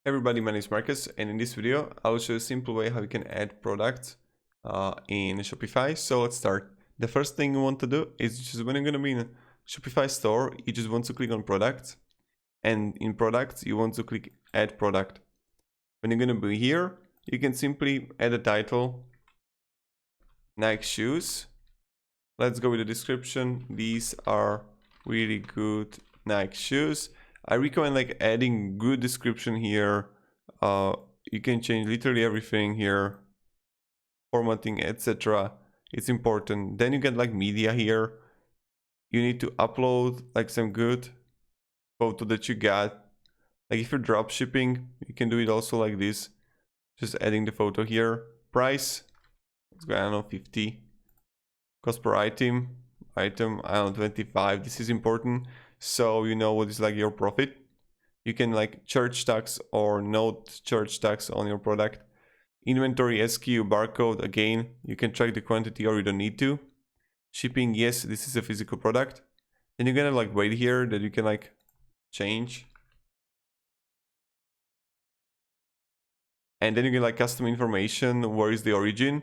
Everybody, my name is Marcus, and in this video I'll show you a simple way how you can add products in Shopify. So let's start. The first thing you want to do is just when you're going to be in a Shopify store, you just want to click on products, and in products you want to click add product. When you're going to be here, you can simply add a title, Nike shoes. Let's go with the description. These are really good Nike shoes. I recommend adding good description here. You can change literally everything here, formatting, etc. It's important. Then you get media here. You need to upload some good photo that you got. If you're drop shipping, you can do it also like this. Just adding the photo here. Price, let's go, I don't know, 50. Cost per item, I don't know, 25. This is important, so you know what is your profit. You can charge tax or not charge tax on your product. Inventory, SKU, barcode, again, you can track the quantity or you don't need to. Shipping, yes, this is a physical product. And you're gonna wait here that you can change. And then you can custom information, where is the origin,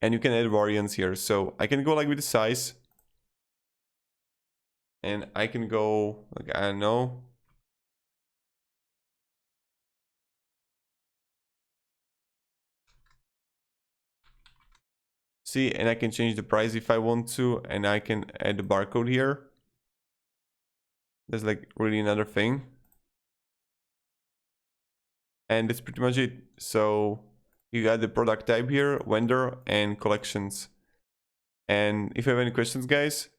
and you can add variants here. So I can go with the size, and I can go I don't know, see, and I can change the price if I want to, and I can add the barcode here. There's really another thing, and that's pretty much it. So you got the product type here, vendor, and collections. And if you have any questions, guys,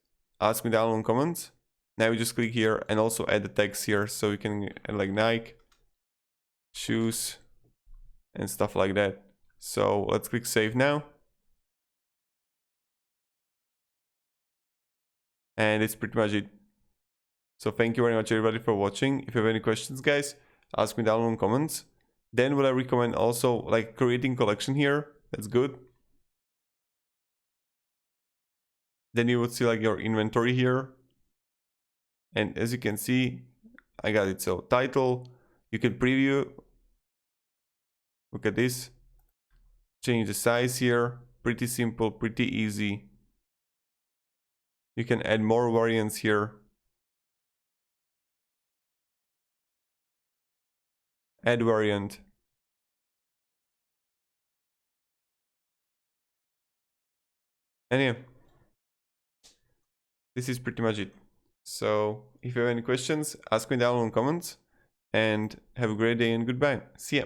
ask me down in comments. Now you just click here and also add the text here, so you can add Nike shoes and stuff like that. So let's click save now. And it's pretty much it. So thank you very much everybody for watching. If you have any questions, guys, ask me down in comments. Then what I recommend also, creating collection here, that's good. Then you would see your inventory here. And as you can see, I got it. So title, you can preview. Look at this. Change the size here. Pretty simple, pretty easy. You can add more variants here. Add variant. And yeah, this is pretty much it. So if you have any questions, ask me down in comments, and have a great day and goodbye. See ya.